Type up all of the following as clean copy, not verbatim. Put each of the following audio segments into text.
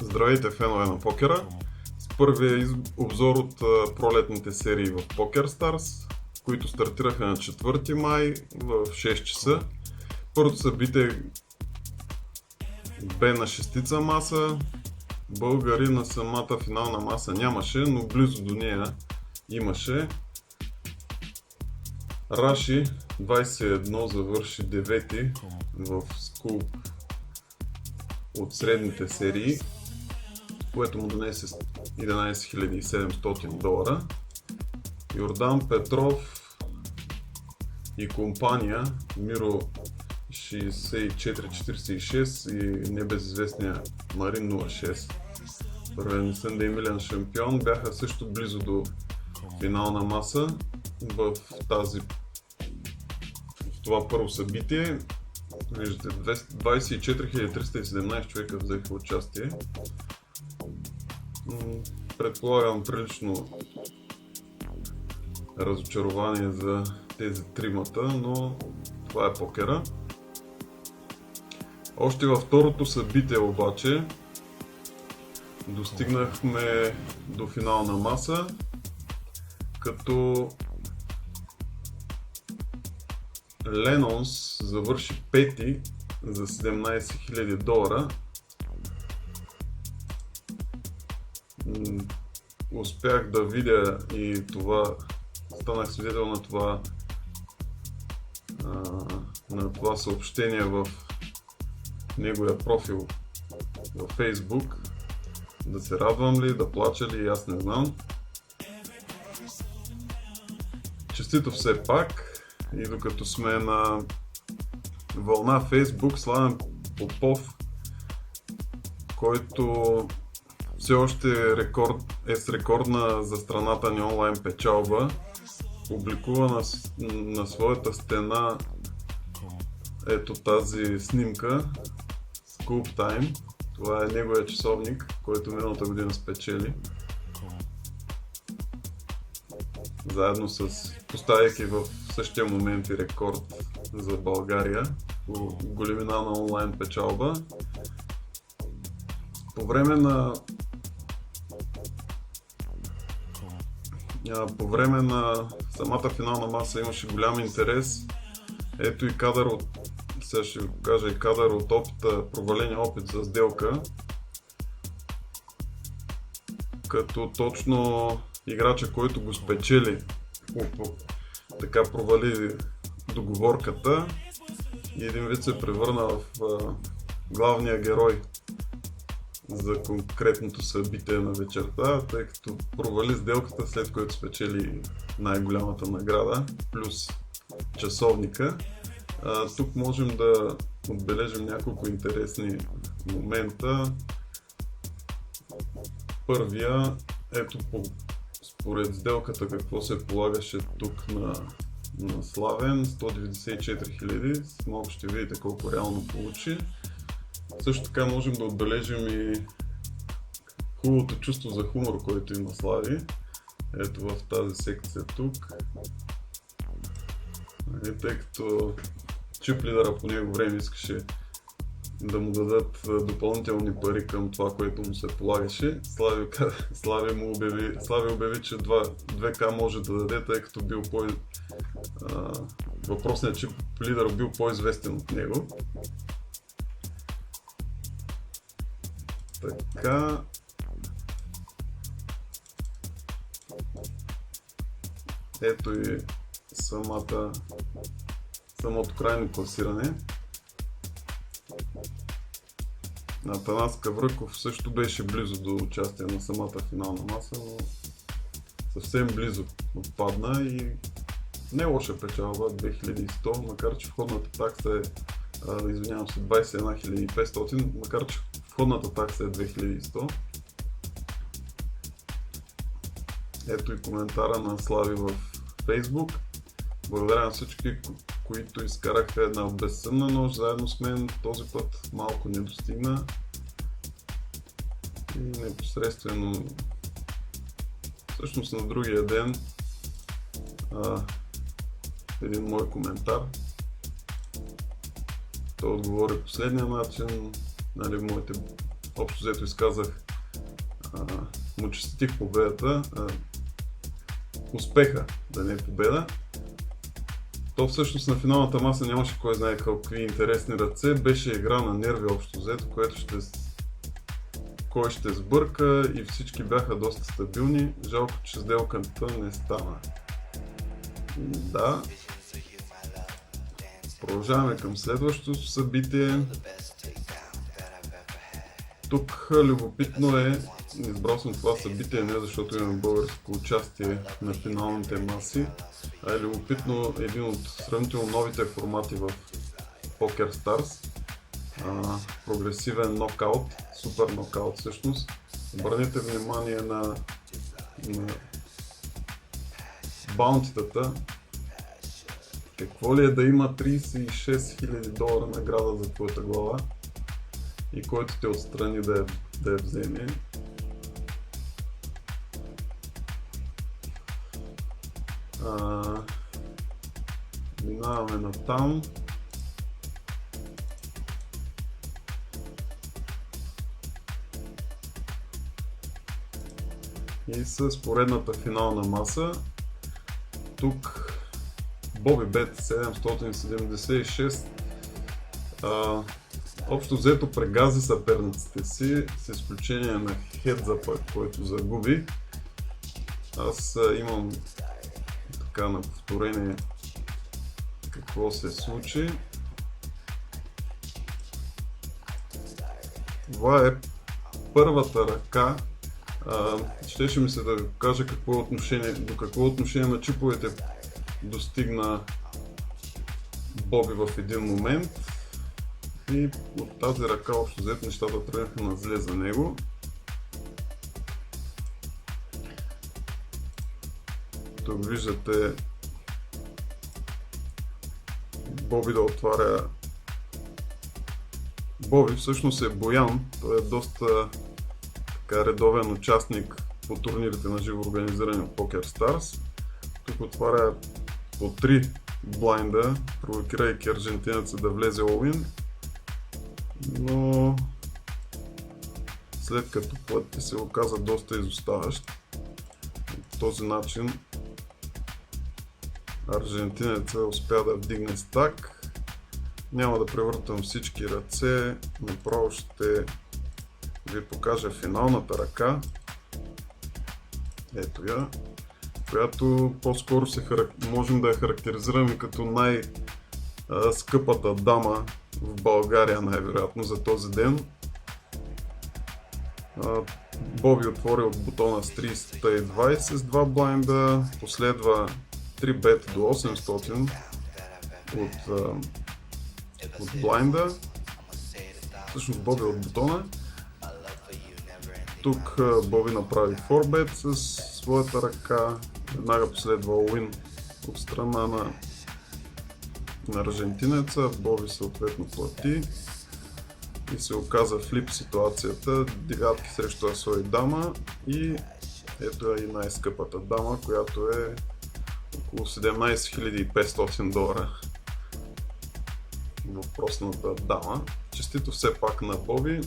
Здравейте, фенове на покера! С първия обзор от пролетните серии в PokerStars, които стартираха на 4 май в 6 часа. Първото събитие бе на шестица маса. Българи на самата финална маса нямаше, но близо до нея имаше. Раши 21 завърши 9 в скулп от средните серии, което му донесе 11 700 $. Йордан Петров и компания Миро 6446 и небезизвестния Марин 06, първен Съндей Милен шампион, бяха също близо до финална маса в това първо събитие. Виждате, 24 317 човека взеха участие. Предполагам прилично разочарование за тези тримата, но това е покера. Още във второто събитие обаче достигнахме до финална маса, като Ленонс завърши пети за 17 000 $. Успях да видя и това, станах свидетел на това съобщение в неговия профил във Facebook. Да се радвам ли, да плача ли, аз не знам. Честито все пак. И докато сме на вълна Facebook, Славен Попов, който все още е с рекордна за страната ни онлайн печалба, публикува на своята стена ето тази снимка Scoop Time. Това е неговия часовник, който миналата година спечели. Заедно с поставяйки в същия момент и рекорд за България по големина на онлайн печалба. По време на самата финална маса имаше голям интерес. Ето и кадър от, сега ще ви покажа и кадър от опита, проваления опит за сделка, като точно играча, който го спечели, така провали договорката и един вид се превърна в главния герой за конкретното събитие на вечерта, тъй като провали сделката, след което спечели най-голямата награда, плюс часовника. Тук можем да отбележим няколко интересни момента. Първия, ето според сделката какво се полагаше тук на Славен, 194 000, малко ще видите колко реално получи. Също така можем да отбележим и хубавото чувство за хумор, което има Слави. Ето в тази секция тук. Тъй като чип лидера по него време искаше да му дадат допълнителни пари към това, което му се полагаше, Слави обяви, че 2К може да даде, тъй като бил въпросният чип лидер бил по-известен от него. Така. Ето и самото крайно класиране. Атанас Кавръков също беше близо до участие на самата финална маса, но съвсем близо отпадна и не лоша печалба, 2100, макар че входната такса е 21 500, макар че входната такса е 2100. Ето и коментара на Слави в Facebook. Благодаря на всички, които изкараха една безсъмна нощ заедно с мен. Този път малко не достигна. И непосредствено, всъщност на другия ден, един мой коментар. Той отговори последния начин, нали, моите общо взето изказах, му честитих победата, успеха, да не е победа. То всъщност на финалната маса нямаше кой знае какви интересни ръце, беше игра на нерви общо взето, което кой ще сбърка и всички бяха доста стабилни. Жалко, че сделката не стана. Да. Продължаваме към следващото събитие. Тук любопитно е, избрал съм това събитие не защото имаме българско участие на финалните маси, а е любопитно един от сравнително новите формати в Poker Stars. Прогресивен нокаут, супер нокаут всъщност. Обърнете внимание на баунтитата. Какво ли е да има 36 000 $ награда за твоята глава и който те отстрани да я вземе. Минаваме на там. И с поредната финална маса. Тук Bobby Bet 776 общо взето прегази съперниците си, с изключение на Хедзапа, който загуби. Аз имам така на повторение какво се случи. Това е първата ръка. Щеше ми се да кажа до какво отношение на чиповете достигна Боби в един момент. И от тази ръка общо взето нещата тръгнаха на зле за него. Тук виждате Боби да отваря. Боби всъщност е Боян, той е доста така редовен участник по турнирите на живо организирани от Poker Stars. Тук отваря по 3 блайнда, провокирайки аржентинеца да влезе all-in. Но след като плътите се оказа доста изоставащ, по този начин аржентинеца успя да вдигне стак. Няма да превъртам всички ръце, направо ще ви покажа финалната ръка. Ето я, която по-скоро можем да я характеризираме като най-скъпата дама в България, най-вероятно за този ден. Боби отвори от бутона с 320 с 2 блайнда, последва 3 бет до 800 от блайнда, всъщност Боби от бутона. Тук Боби направи 4 бет с своята ръка, веднага последва all-in от страна на аржентинеца. Боби съответно плати и се оказа флип ситуацията, девятки срещу асо и дама, и ето е и най-скъпата дама, която е около 17 500 $. Въпросната дама. Честито все пак на Боби.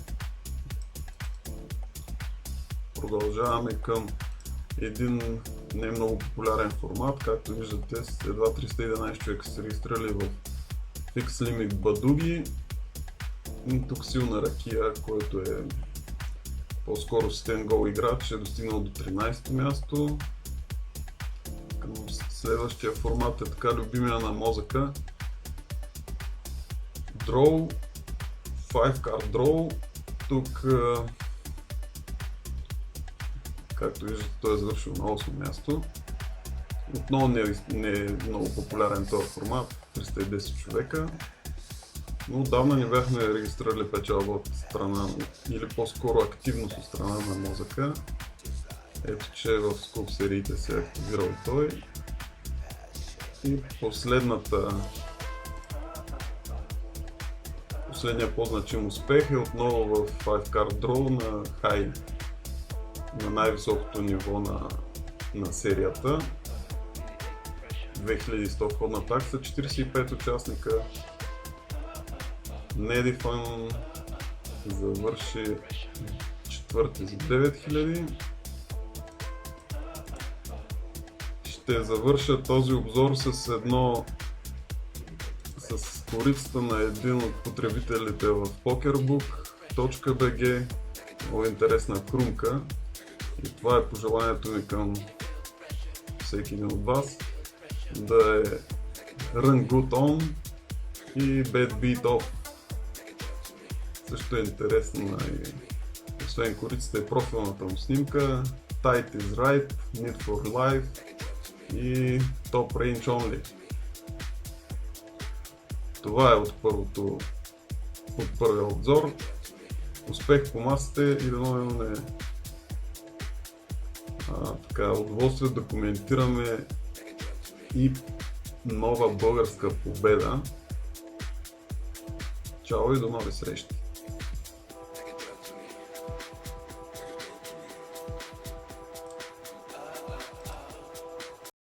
Продължаваме към един не много популярен формат. Както виждате, едва 311 човека се регистрирали в Fix Limit Бадуги. Тук силна ракия, който е по-скоро стен гол играч, е достигнал до 13-то място. Към следващия формат е така любимия на мозъка. Draw, 5 card draw. Тук, както виждате, той е завършил на 8 място. Отново не е много популярен този формат, 310 човека. Но отдавна не бяхме регистрирали печалба от страна, или по-скоро активност от страна на мозъка. Ето, че в скуп сериите се е активирал той. И последният по-значим успех е отново в 5 card draw на high, на най-високото ниво на серията. 2100 входна такса, 45 участника. Недифън завърши четвърти за 9000. Ще завърша този обзор с корицата на един от потребителите в pokerbook.bg. Много интересна крумка. И това е пожеланието ми към всеки един от вас. Да е Run Good On и Bad Beat Off. Също е интересно, освен корицата и профилната му снимка, Tight is Right, Need for Life и Top Range Only. Това е от първия обзор. Успех по масите и да имаме удоволствие да коментираме и нова българска победа. Чао и до нови срещи!